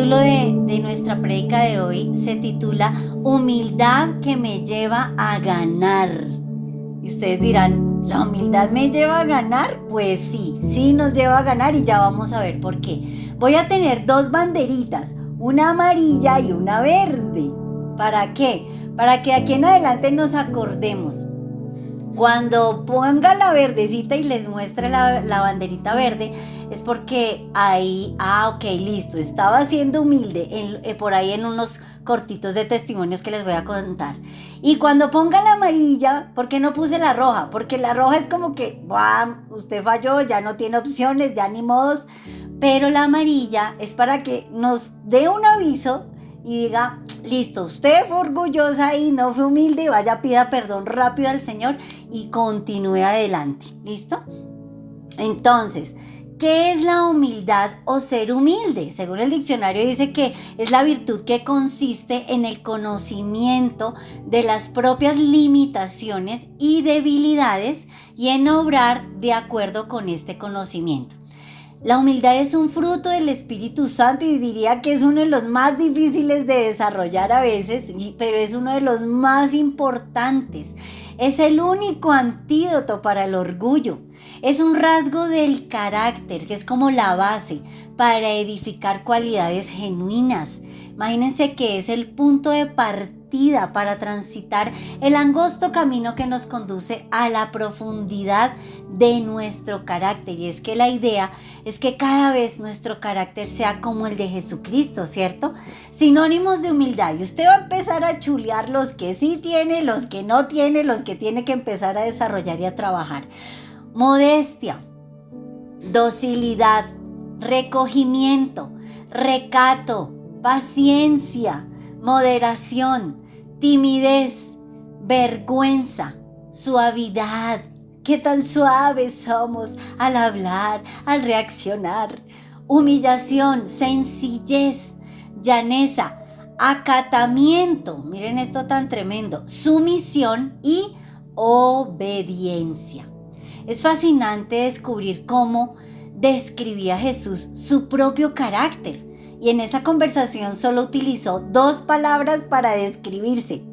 título de nuestra prédica de hoy se titula Humildad que me lleva a ganar. Y ustedes dirán, ¿la humildad me lleva a ganar? Pues sí nos lleva a ganar y ya vamos a ver por qué. Voy a tener dos banderitas, una amarilla y una verde. ¿Para qué? Para que de aquí en adelante nos acordemos. Cuando ponga la verdecita y les muestre la banderita verde, es porque ahí, ok, listo, estaba siendo humilde por ahí en unos cortitos de testimonios que les voy a contar. Y cuando ponga la amarilla, ¿por qué no puse la roja? Porque la roja es como que, ¡bam!, usted falló, ya no tiene opciones, ya ni modos. Pero la amarilla es para que nos dé un aviso y diga, listo, usted fue orgullosa y no fue humilde, vaya, pida perdón rápido al Señor y continúe adelante, ¿listo? Entonces, ¿qué es la humildad o ser humilde? Según el diccionario dice que es la virtud que consiste en el conocimiento de las propias limitaciones y debilidades y en obrar de acuerdo con este conocimiento. La humildad es un fruto del Espíritu Santo y diría que es uno de los más difíciles de desarrollar a veces, pero es uno de los más importantes. Es el único antídoto para el orgullo. Es un rasgo del carácter que es como la base para edificar cualidades genuinas. Imagínense que es el punto de partida para transitar el angosto camino que nos conduce a la profundidad de nuestro carácter. Y es que la idea es que cada vez nuestro carácter sea como el de Jesucristo, ¿cierto? Sinónimos de humildad. Y usted va a empezar a chulear los que sí tiene, los que no tiene, los que tiene que empezar a desarrollar y a trabajar. Modestia, docilidad, recogimiento, recato, paciencia, moderación, timidez, vergüenza, suavidad. ¿Qué tan suaves somos al hablar, al reaccionar? Humillación, sencillez, llaneza, acatamiento, miren esto tan tremendo, sumisión y obediencia. Es fascinante descubrir cómo describía Jesús su propio carácter. Y en esa conversación solo utilizó 2 palabras para describirse.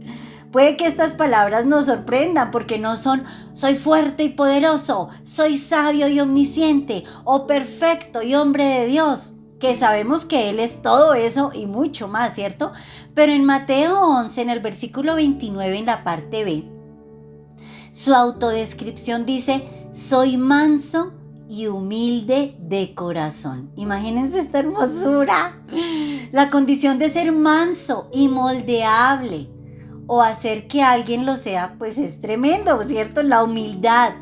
Puede que estas palabras nos sorprendan porque no son soy fuerte y poderoso, soy sabio y omnisciente o perfecto y hombre de Dios, que sabemos que Él es todo eso y mucho más, ¿cierto? Pero en Mateo 11, en el versículo 29, en la parte B, su autodescripción dice, soy manso y humilde de corazón. Imagínense esta hermosura. La condición de ser manso y moldeable o hacer que alguien lo sea, pues es tremendo, ¿cierto? La humildad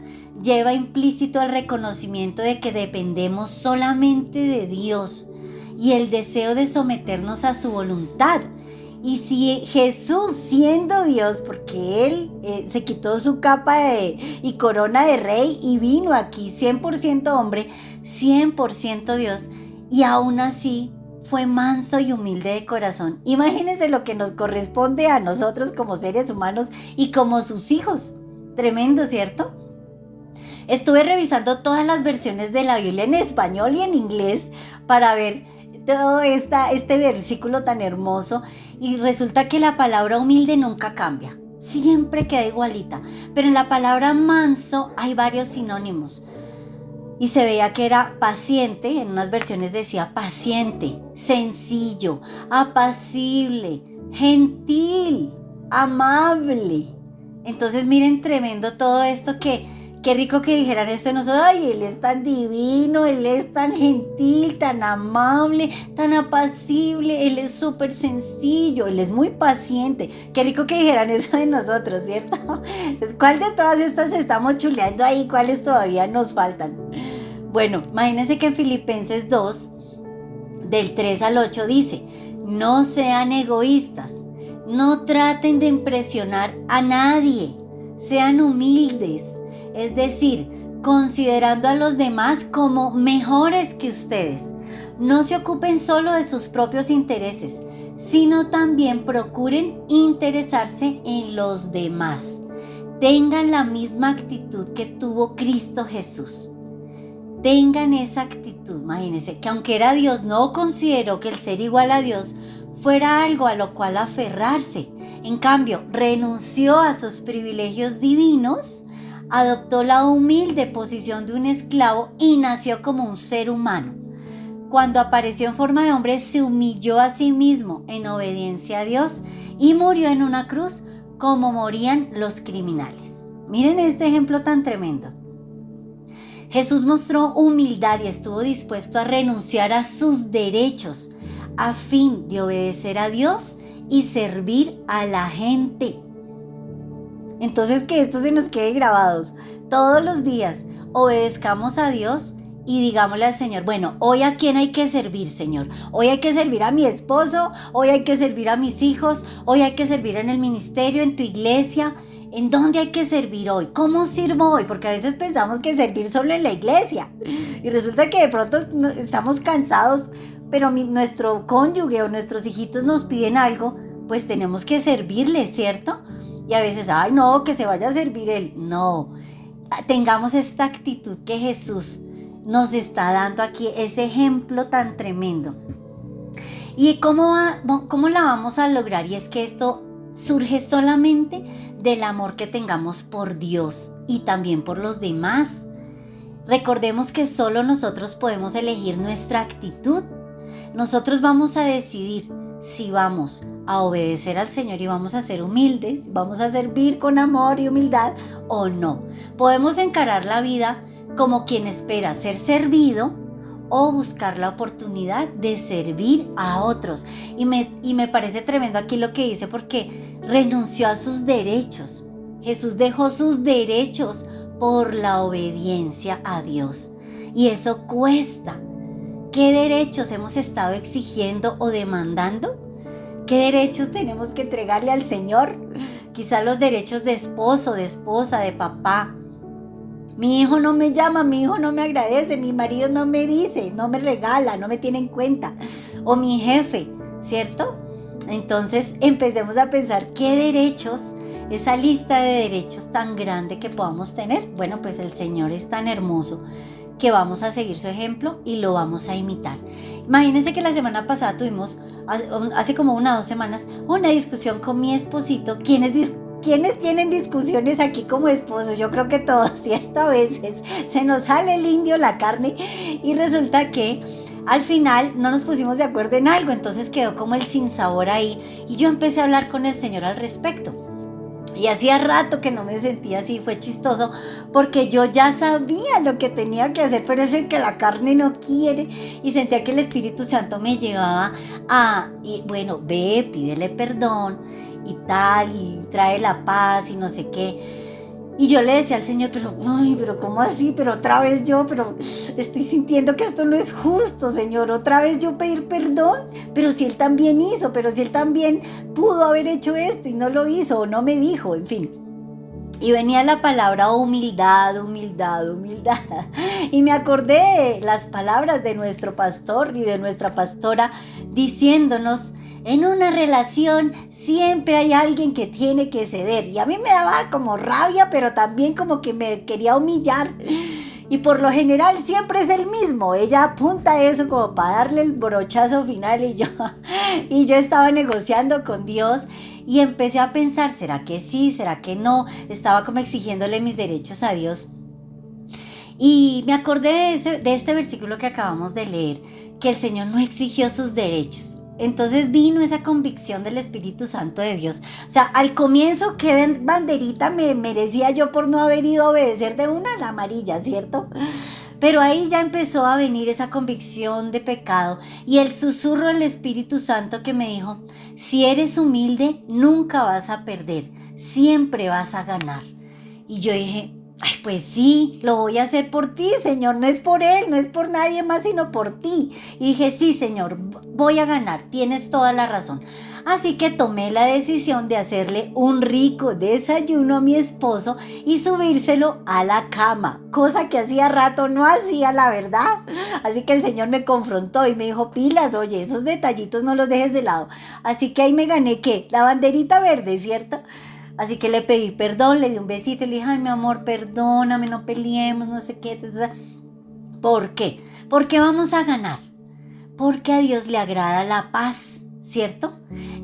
lleva implícito el reconocimiento de que dependemos solamente de Dios y el deseo de someternos a su voluntad. Y si Jesús, siendo Dios, porque Él se quitó su capa y corona de rey y vino aquí 100% hombre, 100% Dios, y aún así fue manso y humilde de corazón. Imagínense lo que nos corresponde a nosotros como seres humanos y como sus hijos. Tremendo, ¿cierto? Estuve revisando todas las versiones de la Biblia en español y en inglés para ver todo este versículo tan hermoso y resulta que la palabra humilde nunca cambia, siempre queda igualita, pero en la palabra manso hay varios sinónimos y se veía que era paciente, en unas versiones decía paciente, sencillo, apacible, gentil, amable. Entonces miren, tremendo todo esto qué rico que dijeran esto de nosotros. Ay, Él es tan divino, Él es tan gentil, tan amable, tan apacible, Él es súper sencillo, Él es muy paciente. Qué rico que dijeran eso de nosotros, ¿cierto? Entonces, ¿cuál de todas estas estamos chuleando ahí? ¿Cuáles todavía nos faltan? Bueno, imagínense que en Filipenses 2, del 3 al 8 dice, no sean egoístas, no traten de impresionar a nadie, sean humildes. Es decir, considerando a los demás como mejores que ustedes. No se ocupen solo de sus propios intereses, sino también procuren interesarse en los demás. Tengan la misma actitud que tuvo Cristo Jesús. tengan esa actitud. Imagínense que aunque era Dios, no consideró que el ser igual a Dios fuera algo a lo cual aferrarse. En cambio, renunció a sus privilegios divinos, adoptó la humilde posición de un esclavo y nació como un ser humano. Cuando apareció en forma de hombre, se humilló a sí mismo en obediencia a Dios y murió en una cruz como morían los criminales. Miren este ejemplo tan tremendo. Jesús mostró humildad y estuvo dispuesto a renunciar a sus derechos a fin de obedecer a Dios y servir a la gente. Entonces, que esto se nos quede grabados. Todos los días obedezcamos a Dios y digámosle al Señor, bueno, hoy a quién hay que servir, Señor. Hoy hay que servir a mi esposo, hoy hay que servir a mis hijos, hoy hay que servir en el ministerio, en tu iglesia. ¿En dónde hay que servir hoy? ¿Cómo sirvo hoy? Porque a veces pensamos que servir solo en la iglesia y resulta que de pronto estamos cansados, pero nuestro cónyuge o nuestros hijitos nos piden algo, pues tenemos que servirles, ¿cierto? Y a veces, ay no, que se vaya a servir él. No, tengamos esta actitud que Jesús nos está dando aquí, ese ejemplo tan tremendo. ¿Y cómo la vamos a lograr? Y es que esto surge solamente del amor que tengamos por Dios y también por los demás. Recordemos que solo nosotros podemos elegir nuestra actitud. Nosotros vamos a decidir si vamos a obedecer al Señor y vamos a ser humildes, vamos a servir con amor y humildad o no. Podemos encarar la vida como quien espera ser servido o buscar la oportunidad de servir a otros. Y me parece tremendo aquí lo que dice, porque renunció a sus derechos. Jesús dejó sus derechos por la obediencia a Dios. Y eso cuesta. ¿Qué derechos hemos estado exigiendo o demandando? ¿Qué derechos tenemos que entregarle al Señor? Quizá los derechos de esposo, de esposa, de papá. Mi hijo no me llama, mi hijo no me agradece, mi marido no me dice, no me regala, no me tiene en cuenta. O mi jefe, ¿cierto? Entonces empecemos a pensar qué derechos, esa lista de derechos tan grande que podamos tener. Bueno, pues el Señor es tan hermoso que vamos a seguir su ejemplo y lo vamos a imitar. Imagínense que la semana pasada tuvimos, hace como 1 o 2 semanas, una discusión con mi esposito. ¿Quiénes tienen discusiones aquí como esposos? Yo creo que todos, ¿cierto? A veces se nos sale el indio, la carne, y resulta que al final no nos pusimos de acuerdo en algo, entonces quedó como el sinsabor ahí, y yo empecé a hablar con el Señor al respecto. Y hacía rato que no me sentía así, fue chistoso, porque yo ya sabía lo que tenía que hacer, pero es el que la carne no quiere, y sentía que el Espíritu Santo me llevaba y bueno, ve, pídele perdón, y tal, y trae la paz, y no sé qué. Y yo le decía al Señor, pero ¿cómo así? Pero otra vez yo, pero estoy sintiendo que esto no es justo, Señor. Otra vez yo pedir perdón, pero si Él también hizo, pero si Él también pudo haber hecho esto y no lo hizo o no me dijo, en fin. Y venía la palabra humildad, humildad, humildad. Y me acordé de las palabras de nuestro pastor y de nuestra pastora diciéndonos: en una relación siempre hay alguien que tiene que ceder. Y a mí me daba como rabia, pero también como que me quería humillar. Y por lo general siempre es el mismo. Ella apunta a eso como para darle el brochazo final. Y yo estaba negociando con Dios y empecé a pensar, ¿será que sí? ¿Será que no? Estaba como exigiéndole mis derechos a Dios. Y me acordé de este versículo que acabamos de leer, que el Señor no exigió sus derechos. Entonces vino esa convicción del Espíritu Santo de Dios. O sea, al comienzo, ¿qué banderita me merecía yo por no haber ido a obedecer de una a la amarilla, cierto? Pero ahí ya empezó a venir esa convicción de pecado y el susurro del Espíritu Santo que me dijo: si eres humilde, nunca vas a perder, siempre vas a ganar. Y yo dije: ay, pues sí, lo voy a hacer por ti, Señor, no es por él, no es por nadie más, sino por ti. Y dije: sí, Señor, voy a ganar, tienes toda la razón. Así que tomé la decisión de hacerle un rico desayuno a mi esposo y subírselo a la cama, cosa que hacía rato no hacía, la verdad. Así que el Señor me confrontó y me dijo: pilas, oye, esos detallitos no los dejes de lado. Así que ahí me gané, ¿qué? La banderita verde, ¿cierto? Así que le pedí perdón, le di un besito y le dije: ay, mi amor, perdóname, no peleemos, no sé qué. ¿Por qué? ¿Por qué vamos a ganar? Porque a Dios le agrada la paz, ¿cierto?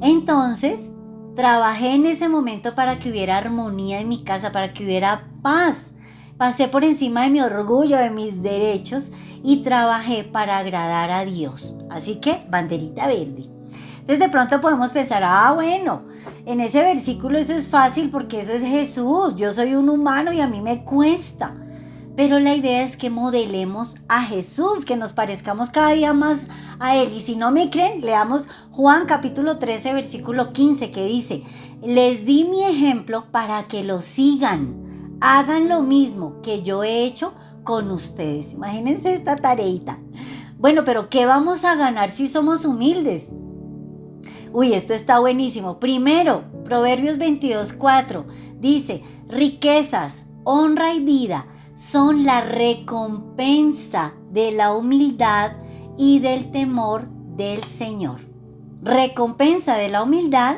Entonces, trabajé en ese momento para que hubiera armonía en mi casa, para que hubiera paz. Pasé por encima de mi orgullo, de mis derechos y trabajé para agradar a Dios. Así que, banderita verde. Entonces de pronto podemos pensar, bueno, en ese versículo eso es fácil porque eso es Jesús. Yo soy un humano y a mí me cuesta. Pero la idea es que modelemos a Jesús, que nos parezcamos cada día más a Él. Y si no me creen, leamos Juan capítulo 13, versículo 15, que dice: les di mi ejemplo para que lo sigan. Hagan lo mismo que yo he hecho con ustedes. Imagínense esta tareita. Bueno, pero ¿qué vamos a ganar si somos humildes? Uy, esto está buenísimo. Primero, Proverbios 22:4 dice: riquezas, honra y vida son la recompensa de la humildad y del temor del Señor. Recompensa de la humildad,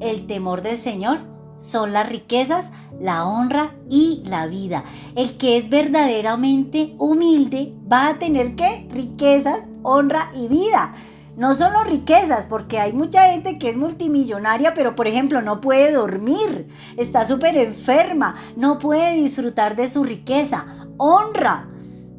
el temor del Señor, son las riquezas, la honra y la vida. El que es verdaderamente humilde va a tener ¿qué? Riquezas, honra y vida. No solo riquezas, porque hay mucha gente que es multimillonaria, pero por ejemplo no puede dormir, está súper enferma, no puede disfrutar de su riqueza. Honra,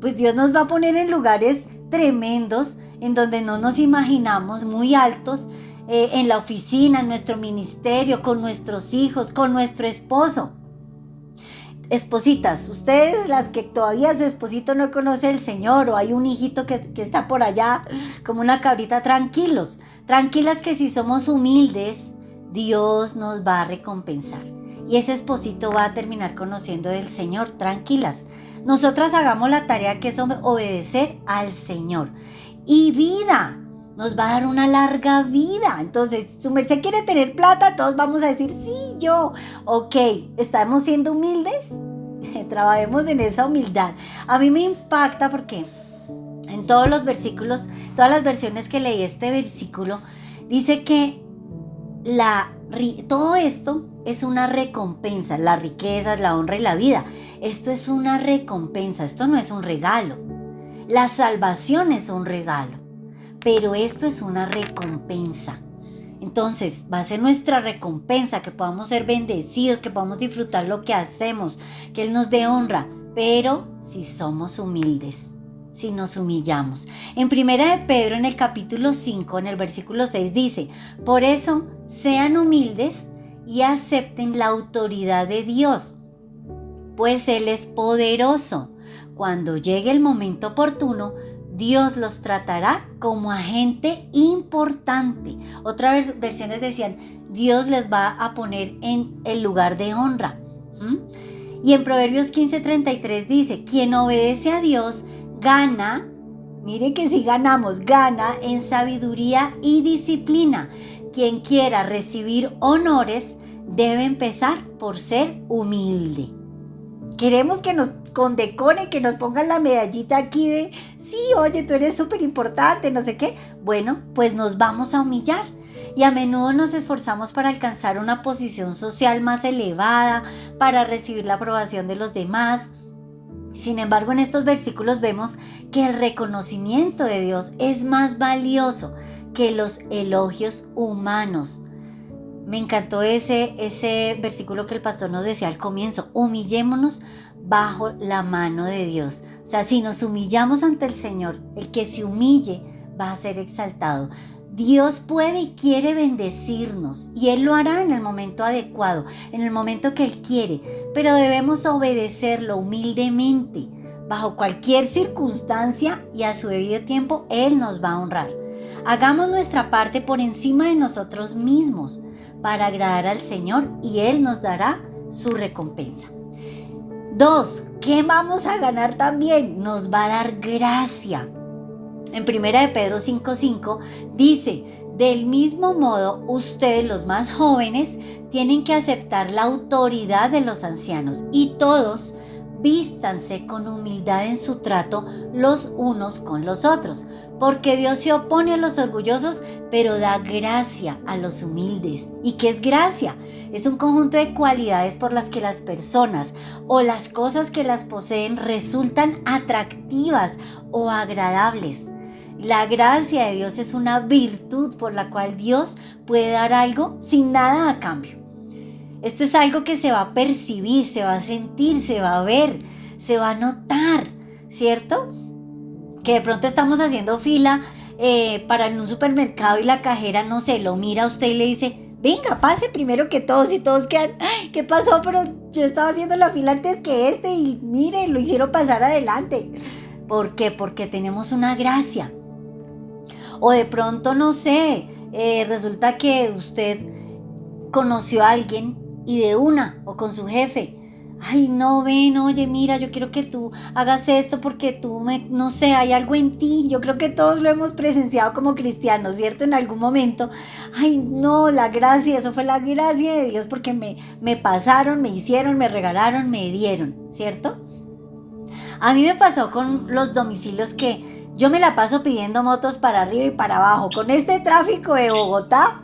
pues Dios nos va a poner en lugares tremendos, en donde no nos imaginamos, muy altos, en la oficina, en nuestro ministerio, con nuestros hijos, con nuestro esposo. Espositas, ustedes las que todavía su esposito no conoce al Señor o hay un hijito que está por allá como una cabrita, tranquilos, tranquilas que si somos humildes, Dios nos va a recompensar y ese esposito va a terminar conociendo del Señor, tranquilas. Nosotras hagamos la tarea que es obedecer al Señor. Y vida, nos va a dar una larga vida. Entonces, su merced quiere tener plata, todos vamos a decir, sí, yo. Ok, ¿estamos siendo humildes? Trabajemos en esa humildad. A mí me impacta porque en todos los versículos, todas las versiones que leí este versículo, dice que todo esto es una recompensa, las riquezas, la honra y la vida. Esto es una recompensa, esto no es un regalo. La salvación es un regalo. Pero esto es una recompensa. Entonces va a ser nuestra recompensa, que podamos ser bendecidos, que podamos disfrutar lo que hacemos, que Él nos dé honra, pero si somos humildes, si nos humillamos. En Primera de Pedro, en el capítulo 5, en el versículo 6 dice: por eso sean humildes y acepten la autoridad de Dios, pues Él es poderoso. Cuando llegue el momento oportuno, Dios los tratará como a gente importante. Otras versiones decían, Dios les va a poner en el lugar de honra. Y en Proverbios 15:33 dice, quien obedece a Dios gana, mire que si ganamos, gana en sabiduría y disciplina. Quien quiera recibir honores debe empezar por ser humilde. Queremos que nos condecoren, que nos pongan la medallita aquí de, sí, oye, tú eres súper importante, no sé qué. Bueno, pues nos vamos a humillar. Y a menudo nos esforzamos para alcanzar una posición social más elevada, para recibir la aprobación de los demás. Sin embargo, en estos versículos vemos que el reconocimiento de Dios es más valioso que los elogios humanos. Me encantó ese versículo que el pastor nos decía al comienzo, humillémonos bajo la mano de Dios. O sea, si nos humillamos ante el Señor, el que se humille va a ser exaltado. Dios puede y quiere bendecirnos y Él lo hará en el momento adecuado, en el momento que Él quiere, pero debemos obedecerlo humildemente, bajo cualquier circunstancia y a su debido tiempo Él nos va a honrar. Hagamos nuestra parte por encima de nosotros mismos para agradar al Señor y Él nos dará su recompensa. 2. ¿Qué vamos a ganar también? Nos va a dar gracia. En 1 de Pedro 5:5 dice, del mismo modo, ustedes los más jóvenes tienen que aceptar la autoridad de los ancianos y todos vístanse con humildad en su trato los unos con los otros, porque Dios se opone a los orgullosos, pero da gracia a los humildes. ¿Y qué es gracia? Es un conjunto de cualidades por las que las personas o las cosas que las poseen resultan atractivas o agradables. La gracia de Dios es una virtud por la cual Dios puede dar algo sin nada a cambio. Esto es algo que se va a percibir, se va a sentir, se va a ver, se va a notar, ¿cierto? Que de pronto estamos haciendo fila para en un supermercado y la cajera, no sé, lo mira a usted y le dice, venga, pase primero que todos, y todos quedan, ¡ay! ¿Qué pasó? Pero yo estaba haciendo la fila antes que y mire, lo hicieron pasar adelante. ¿Por qué? Porque tenemos una gracia. O de pronto, no sé, resulta que usted conoció a alguien y de una, o con su jefe, ay, no, ven, oye, mira, yo quiero que tú hagas esto porque no sé, hay algo en ti. Yo creo que todos lo hemos presenciado como cristianos, ¿cierto? En algún momento, ay, no, la gracia, eso fue la gracia de Dios porque me pasaron, me hicieron, me regalaron, me dieron, ¿cierto? A mí me pasó con los domicilios que yo me la paso pidiendo motos para arriba y para abajo. Con este tráfico de Bogotá,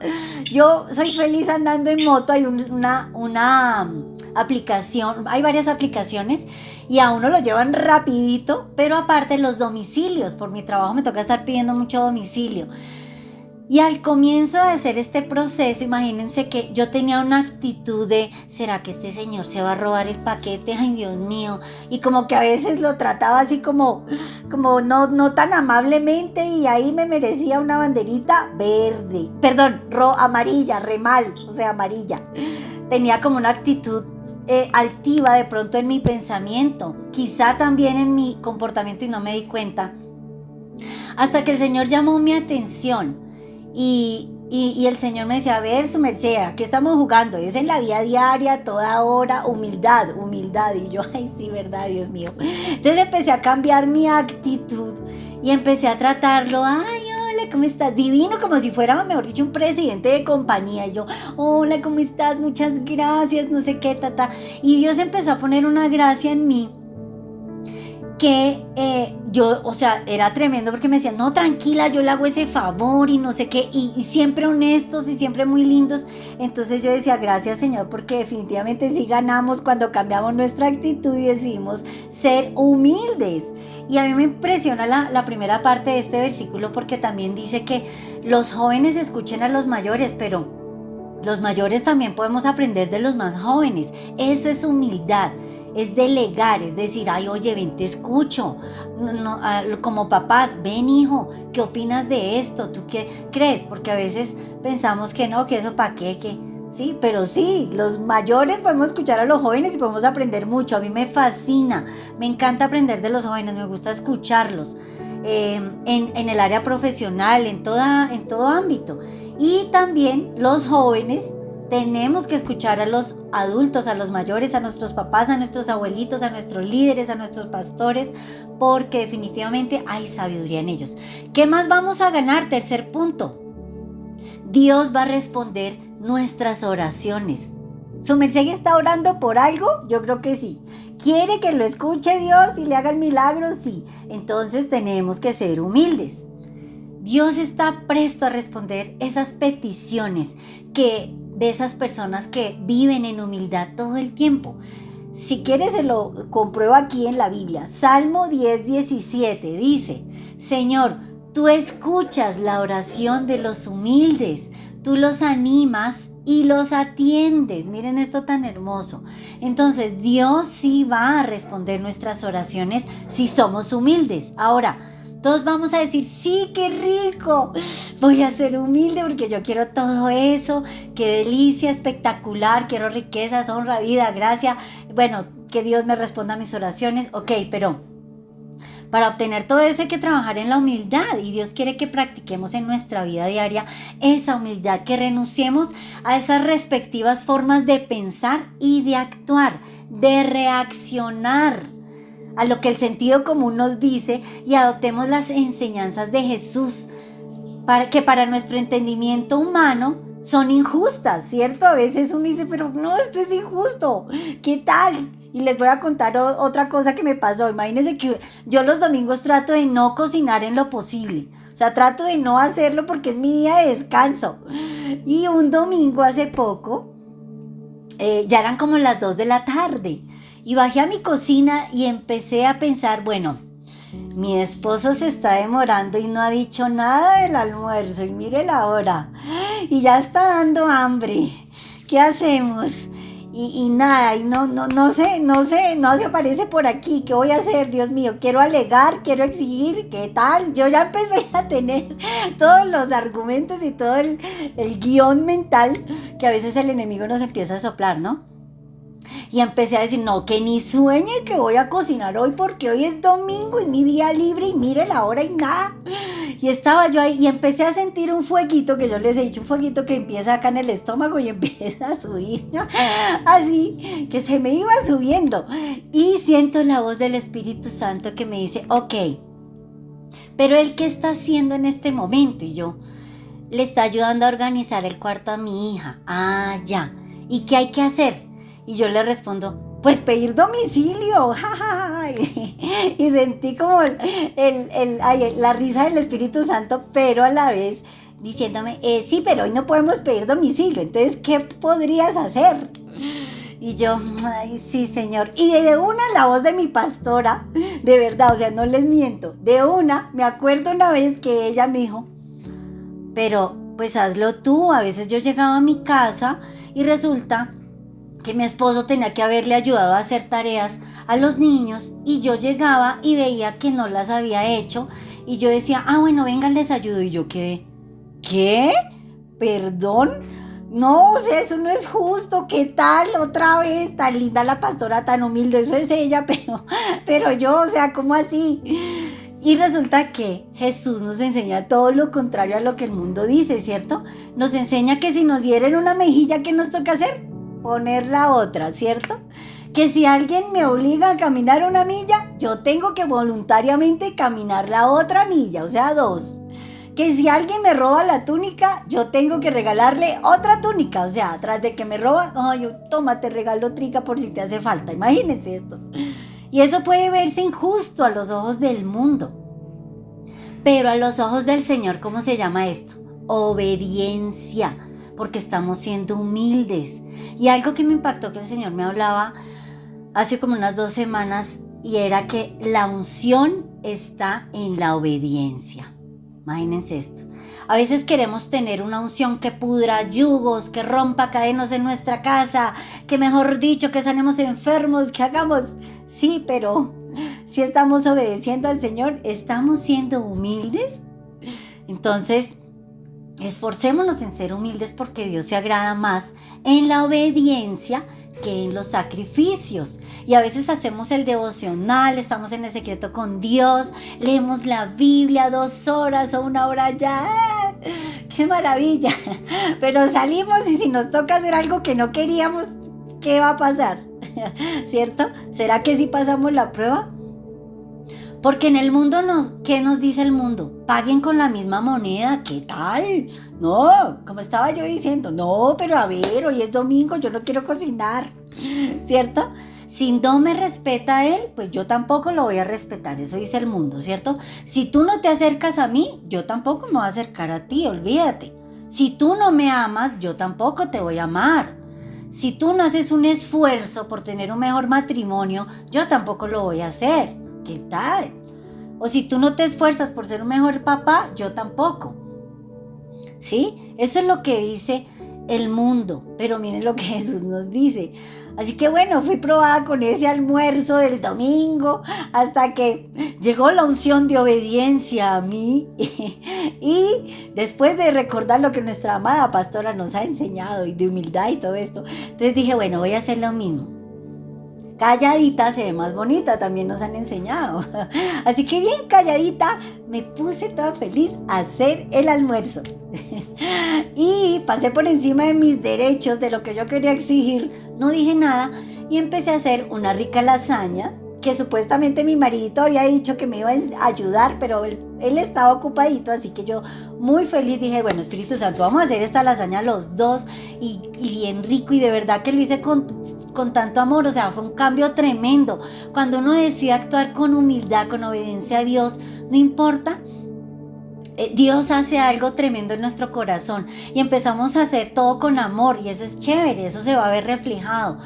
yo soy feliz andando en moto. Hay una aplicación, hay varias aplicaciones y a uno lo llevan rapidito, pero aparte los domicilios, por mi trabajo me toca estar pidiendo mucho domicilio. Y al comienzo de hacer este proceso, imagínense que yo tenía una actitud de, ¿será que este señor se va a robar el paquete? Ay, Dios mío. Y como que a veces lo trataba así como no tan amablemente, y ahí me merecía una banderita verde. Perdón, amarilla, o sea, amarilla. Tenía como una actitud altiva de pronto en mi pensamiento, quizá también en mi comportamiento, y no me di cuenta. Hasta que el Señor llamó mi atención. Y el Señor me decía, a ver, su merced, ¿qué estamos jugando? Es en la vida diaria, toda hora, humildad. Y yo, ay, sí, verdad, Dios mío. Entonces empecé a cambiar mi actitud y empecé a tratarlo, ay, hola, ¿cómo estás? Divino, como si fuera, mejor dicho, un presidente de compañía. Y yo, hola, ¿cómo estás? Muchas gracias, no sé qué, Y Dios empezó a poner una gracia en mí que yo, o sea, era tremendo porque me decían, no, tranquila, yo le hago ese favor y no sé qué, y siempre honestos y siempre muy lindos. Entonces yo decía, gracias, Señor, porque definitivamente sí ganamos cuando cambiamos nuestra actitud y decidimos ser humildes. Y a mí me impresiona la primera parte de este versículo, porque también dice que los jóvenes escuchen a los mayores, pero los mayores también podemos aprender de los más jóvenes. Eso es humildad. Es delegar, es decir, ay, oye, ven, te escucho. Como papás, ven, hijo, ¿qué opinas de esto? ¿Tú qué crees? Porque a veces pensamos que no, que eso para qué, que sí, pero sí, los mayores podemos escuchar a los jóvenes y podemos aprender mucho. A mí me fascina, me encanta aprender de los jóvenes, me gusta escucharlos en el área profesional, en todo ámbito. Y también los jóvenes tenemos que escuchar a los adultos, a los mayores, a nuestros papás, a nuestros abuelitos, a nuestros líderes, a nuestros pastores, porque definitivamente hay sabiduría en ellos. ¿Qué más vamos a ganar? Tercer punto. Dios va a responder nuestras oraciones. ¿Su merced está orando por algo? Yo creo que sí. ¿Quiere que lo escuche Dios y le haga el milagro? Sí. Entonces tenemos que ser humildes. Dios está presto a responder esas peticiones de esas personas que viven en humildad todo el tiempo. Si quieres, se lo compruebo aquí en la Biblia. Salmo 10:17 dice, Señor, tú escuchas la oración de los humildes, tú los animas y los atiendes. Miren esto tan hermoso. Entonces, Dios sí va a responder nuestras oraciones si somos humildes. Ahora, todos vamos a decir, sí, qué rico, voy a ser humilde porque yo quiero todo eso, qué delicia, espectacular, quiero riquezas, honra, vida, gracia, bueno, que Dios me responda a mis oraciones, ok, pero para obtener todo eso hay que trabajar en la humildad, y Dios quiere que practiquemos en nuestra vida diaria esa humildad, que renunciemos a esas respectivas formas de pensar y de actuar, de reaccionar a lo que el sentido común nos dice, y adoptemos las enseñanzas de Jesús, que para nuestro entendimiento humano son injustas, ¿cierto? A veces uno dice, pero no, esto es injusto, ¿qué tal? Y les voy a contar otra cosa que me pasó. Imagínense que yo los domingos trato de no cocinar en lo posible. O sea, trato de no hacerlo porque es mi día de descanso. Y un domingo hace poco, ya eran como las 2 de la tarde. Y bajé a mi cocina y empecé a pensar, bueno, mi esposo se está demorando y no ha dicho nada del almuerzo. Y mire la hora. Y ya está dando hambre. ¿Qué hacemos? Y nada, y no sé, no se aparece por aquí. ¿Qué voy a hacer? Dios mío, quiero alegar, quiero exigir, ¿qué tal? Yo ya empecé a tener todos los argumentos y todo el guión mental que a veces el enemigo nos empieza a soplar, ¿no? Y empecé a decir, no, que ni sueñe que voy a cocinar hoy porque hoy es domingo y mi día libre y mire la hora y nada. Y estaba yo ahí y empecé a sentir un fueguito, que yo les he dicho, un fueguito que empieza acá en el estómago y empieza a subir, ¿no? Así, que se me iba subiendo. Y siento la voz del Espíritu Santo que me dice, ok, pero ¿él qué está haciendo en este momento? Y yo, le está ayudando a organizar el cuarto a mi hija. Ah, ya. ¿Y qué hay que hacer? Y yo le respondo, pues pedir domicilio. Y sentí como la risa del Espíritu Santo, pero a la vez diciéndome, sí, pero hoy no podemos pedir domicilio. Entonces, ¿qué podrías hacer? Y yo, ay, sí, Señor. Y de una la voz de mi pastora, de verdad, o sea, no les miento. De una, me acuerdo una vez que ella me dijo, pero pues hazlo tú. A veces yo llegaba a mi casa y resulta que mi esposo tenía que haberle ayudado a hacer tareas a los niños y yo llegaba y veía que no las había hecho y yo decía, bueno, vengan, les ayudo. Y yo quedé, ¿qué? ¿Perdón? No, o sea, eso no es justo. ¿Qué tal? Otra vez, tan linda la pastora, tan humilde, eso es ella, pero yo, o sea, ¿cómo así? Y resulta que Jesús nos enseña todo lo contrario a lo que el mundo dice, ¿cierto? Nos enseña que si nos hieren una mejilla, ¿qué nos toca hacer? Poner la otra, ¿cierto? Que si alguien me obliga a caminar una milla, yo tengo que voluntariamente caminar la otra milla, o sea, 2. Que si alguien me roba la túnica, yo tengo que regalarle otra túnica, o sea, tras de que me roba, yo toma, te regalo trica por si te hace falta. Imagínense esto. Y eso puede verse injusto a los ojos del mundo, pero a los ojos del Señor, ¿cómo se llama esto? Obediencia. Porque estamos siendo humildes. Y algo que me impactó que el Señor me hablaba hace como unas 2 semanas y era que la unción está en la obediencia. Imagínense esto. A veces queremos tener una unción que pudra yugos, que rompa cadenas en nuestra casa, que mejor dicho, que sanemos enfermos, que hagamos. Sí, pero si estamos obedeciendo al Señor, ¿estamos siendo humildes? Entonces, esforcémonos en ser humildes porque Dios se agrada más en la obediencia que en los sacrificios. Y a veces hacemos el devocional, estamos en el secreto con Dios, leemos la Biblia 2 horas o 1 hora ya. ¡Qué maravilla! Pero salimos y si nos toca hacer algo que no queríamos, ¿qué va a pasar? ¿Cierto? ¿Será que sí pasamos la prueba? Porque en el mundo, ¿qué nos dice el mundo? Paguen con la misma moneda, ¿qué tal? No, como estaba yo diciendo, no, pero a ver, hoy es domingo, yo no quiero cocinar, ¿cierto? Si no me respeta a él, pues yo tampoco lo voy a respetar, eso dice el mundo, ¿cierto? Si tú no te acercas a mí, yo tampoco me voy a acercar a ti, olvídate. Si tú no me amas, yo tampoco te voy a amar. Si tú no haces un esfuerzo por tener un mejor matrimonio, yo tampoco lo voy a hacer. ¿Qué tal? O si tú no te esfuerzas por ser un mejor papá, yo tampoco. ¿Sí? Eso es lo que dice el mundo, pero miren lo que Jesús nos dice. Así que bueno, fui probada con ese almuerzo del domingo hasta que llegó la unción de obediencia a mí y después de recordar lo que nuestra amada pastora nos ha enseñado y de humildad y todo esto, entonces dije, bueno, voy a hacer lo mismo. Calladita se ve más bonita, también nos han enseñado. Así que bien calladita, me puse toda feliz a hacer el almuerzo. Y pasé por encima de mis derechos, de lo que yo quería exigir, no dije nada y empecé a hacer una rica lasaña que supuestamente mi maridito había dicho que me iba a ayudar, pero él estaba ocupadito, así que yo muy feliz dije, bueno, Espíritu Santo, vamos a hacer esta lasaña los dos y bien rico, y de verdad que lo hice con con tanto amor, o sea, fue un cambio tremendo. Cuando uno decide actuar con humildad, con obediencia a Dios, no importa, Dios hace algo tremendo en nuestro corazón y empezamos a hacer todo con amor y eso es chévere, eso se va a ver reflejado.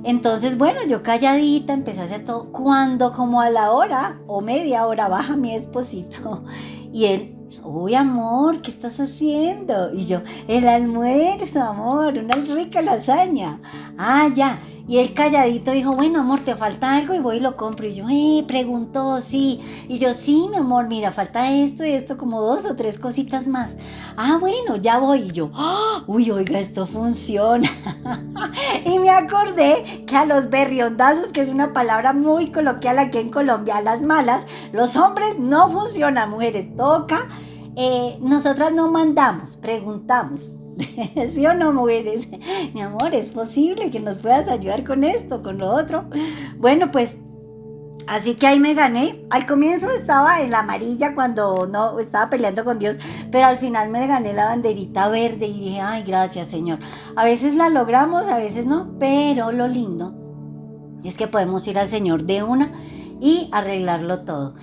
Entonces, bueno, yo calladita empecé a hacer todo. Cuando como a la hora o media hora baja mi esposito y él, uy, amor, ¿qué estás haciendo? Y yo, el almuerzo, amor, una rica lasaña. Ah, ya. Y él calladito dijo, bueno, amor, ¿te falta algo? Y voy y lo compro. Y yo, preguntó, sí. Y yo, sí, mi amor, mira, falta esto y esto, como 2 o 3 cositas más. Ah, bueno, ya voy. Y yo, uy, oiga, esto funciona. Y me acordé que a los berriondazos, que es una palabra muy coloquial aquí en Colombia, a las malas, los hombres no funcionan, mujeres, toca. Nosotras no mandamos, preguntamos. ¿Sí o no, mujeres? Mi amor, ¿es posible que nos puedas ayudar con esto, con lo otro? Bueno, pues así que ahí me gané. Al comienzo estaba en la amarilla cuando no estaba peleando con Dios, pero al final me gané la banderita verde y dije, ay, gracias, Señor. A veces la logramos, a veces no, pero lo lindo es que podemos ir al Señor de una y arreglarlo todo.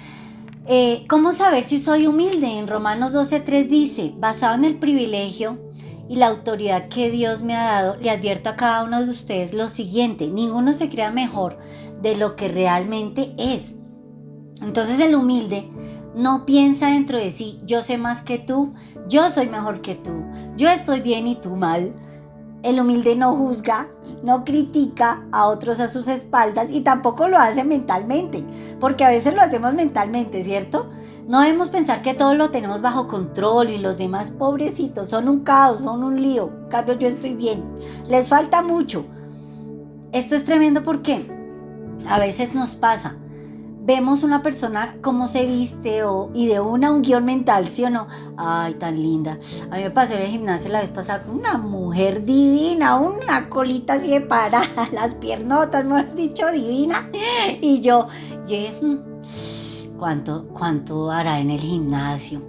¿Cómo saber si soy humilde? En Romanos 12:3 dice, basado en el privilegio y la autoridad que Dios me ha dado, le advierto a cada uno de ustedes lo siguiente: ninguno se crea mejor de lo que realmente es. Entonces el humilde no piensa dentro de sí, yo sé más que tú, yo soy mejor que tú, yo estoy bien y tú mal. El humilde no juzga, no critica a otros a sus espaldas y tampoco lo hace mentalmente, porque a veces lo hacemos mentalmente, ¿cierto? No debemos pensar que todo lo tenemos bajo control y los demás pobrecitos son un caos, son un lío. En cambio, yo estoy bien, les falta mucho. Esto es tremendo porque a veces nos pasa. Vemos una persona cómo se viste y de un guión mental, ¿sí o no? Ay, tan linda. A mí me pasó en el gimnasio la vez pasada con una mujer divina, una colita así de parada, las piernotas, mejor dicho, divina. Y yo dije, ¿cuánto hará en el gimnasio?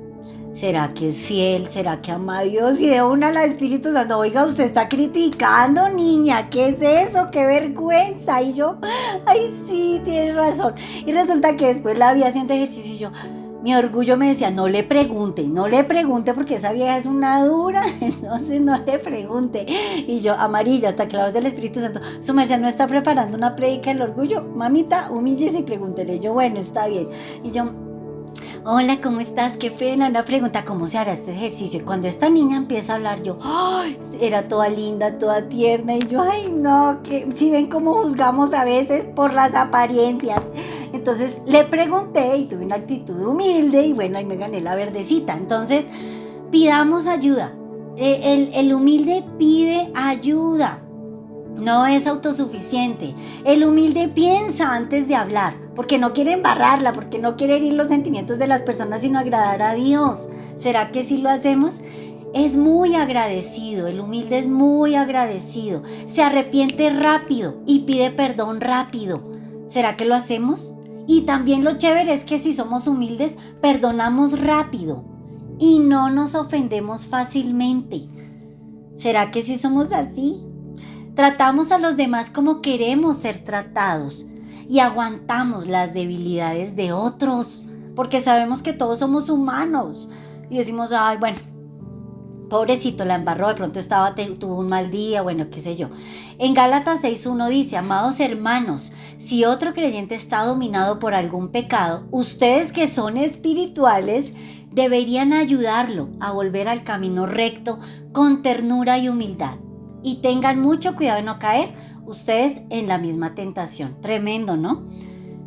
¿Será que es fiel? ¿Será que ama a Dios? Y de una la Espíritu Santo, oiga, usted está criticando, niña, ¿qué es eso? ¡Qué vergüenza! Y yo, ay, sí, tienes razón. Y resulta que después la vi haciendo ejercicio y yo, mi orgullo me decía, no le pregunte porque esa vieja es una dura, entonces no le pregunte. Y yo, amarilla, hasta que la voz del Espíritu Santo, su merced no está preparando una prédica del orgullo, mamita, humíllese y pregúntele. Yo, bueno, está bien. Y yo, hola, ¿cómo estás? Qué pena, una pregunta, ¿cómo se hará este ejercicio? Y cuando esta niña empieza a hablar, yo, ¡ay! Era toda linda, toda tierna, y yo, ay, no, que si ven cómo juzgamos a veces por las apariencias. Entonces le pregunté y tuve una actitud humilde y bueno, ahí me gané la verdecita. Entonces, pidamos ayuda. El humilde pide ayuda. No es autosuficiente. El humilde piensa antes de hablar, porque no quiere embarrarla, porque no quiere herir los sentimientos de las personas, sino agradar a Dios. ¿Será que sí lo hacemos? Es muy agradecido, el humilde es muy agradecido. Se arrepiente rápido y pide perdón rápido. ¿Será que lo hacemos? Y también lo chévere es que si somos humildes, perdonamos rápido y no nos ofendemos fácilmente. ¿Será que sí somos así? Tratamos a los demás como queremos ser tratados y aguantamos las debilidades de otros porque sabemos que todos somos humanos y decimos, ay, bueno, pobrecito, la embarró, de pronto tuvo un mal día, bueno, qué sé yo. En Gálatas 6:1 dice, amados hermanos, si otro creyente está dominado por algún pecado, ustedes que son espirituales deberían ayudarlo a volver al camino recto con ternura y humildad. Y tengan mucho cuidado de no caer ustedes en la misma tentación. Tremendo, ¿no?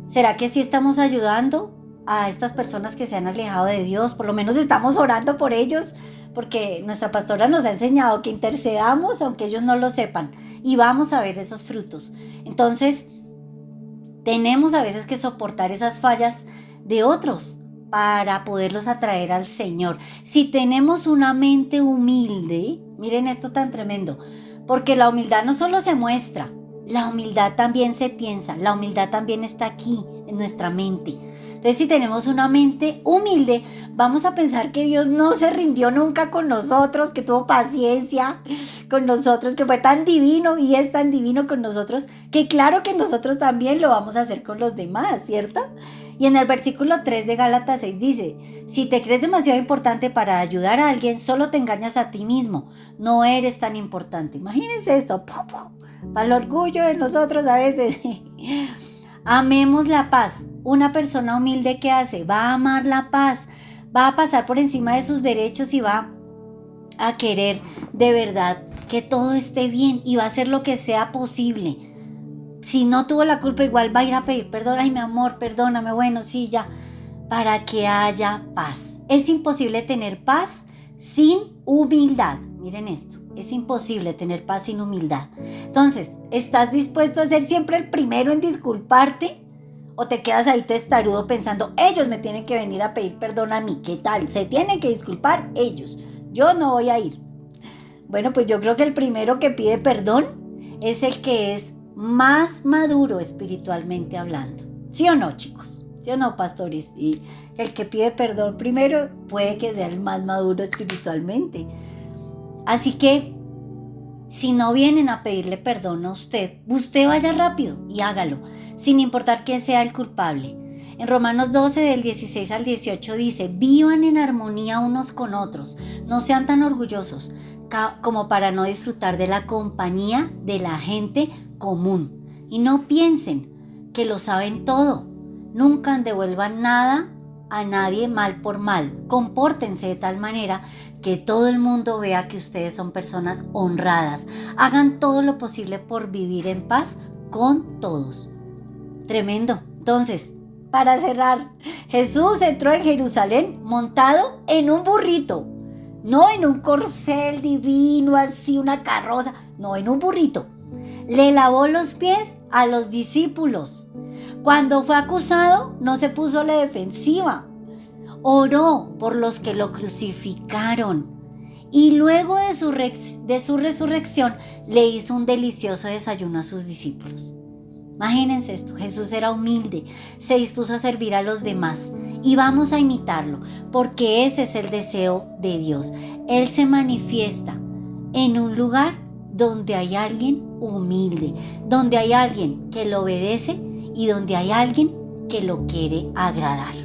¿Será que sí estamos ayudando a estas personas que se han alejado de Dios? Por lo menos estamos orando por ellos, porque nuestra pastora nos ha enseñado que intercedamos aunque ellos no lo sepan y vamos a ver esos frutos. Entonces, tenemos a veces que soportar esas fallas de otros para poderlos atraer al Señor. Si tenemos una mente humilde, miren esto tan tremendo, porque la humildad no solo se muestra, la humildad también se piensa, la humildad también está aquí en nuestra mente. Entonces, si tenemos una mente humilde, vamos a pensar que Dios no se rindió nunca con nosotros, que tuvo paciencia con nosotros, que fue tan divino y es tan divino con nosotros, que claro que nosotros también lo vamos a hacer con los demás, ¿cierto? Y en el versículo 3 de Gálatas 6 dice, si te crees demasiado importante para ayudar a alguien, solo te engañas a ti mismo, no eres tan importante. Imagínense esto, para el orgullo de nosotros a veces. Amemos la paz. Una persona humilde, ¿qué hace? Va a amar la paz, va a pasar por encima de sus derechos y va a querer de verdad que todo esté bien y va a hacer lo que sea posible. Si no tuvo la culpa, igual va a ir a pedir perdón. Ay, mi amor, perdóname, bueno, sí, ya. Para que haya paz. Es imposible tener paz sin humildad. Miren esto, es imposible tener paz sin humildad. Entonces, ¿estás dispuesto a ser siempre el primero en disculparte? ¿O te quedas ahí testarudo pensando, ellos me tienen que venir a pedir perdón a mí? ¿Qué tal? Se tienen que disculpar ellos. Yo no voy a ir. Bueno, pues yo creo que el primero que pide perdón es el que es más maduro espiritualmente hablando. ¿Sí o no, chicos? ¿Sí o no, pastores? Y el que pide perdón primero puede que sea el más maduro espiritualmente. Así que, si no vienen a pedirle perdón a usted vaya rápido y hágalo, sin importar quién sea el culpable. En Romanos 12 del 16 al 18 dice, vivan en armonía unos con otros, no sean tan orgullosos como para no disfrutar de la compañía de la gente común. Y no piensen que lo saben todo, nunca devuelvan nada a nadie mal por mal. Compórtense de tal manera que todo el mundo vea que ustedes son personas honradas. Hagan todo lo posible por vivir en paz con todos. Tremendo. Entonces, para cerrar, Jesús entró en Jerusalén montado en un burrito, no en un corcel divino, así una carroza, no, en un burrito. Le lavó los pies a los discípulos. Cuando fue acusado, no se puso a la defensiva. Oró por los que lo crucificaron. Y luego de su resurrección, le hizo un delicioso desayuno a sus discípulos. Imagínense esto, Jesús era humilde, se dispuso a servir a los demás y vamos a imitarlo, porque ese es el deseo de Dios. Él se manifiesta en un lugar donde hay alguien humilde, donde hay alguien que lo obedece y donde hay alguien que lo quiere agradar.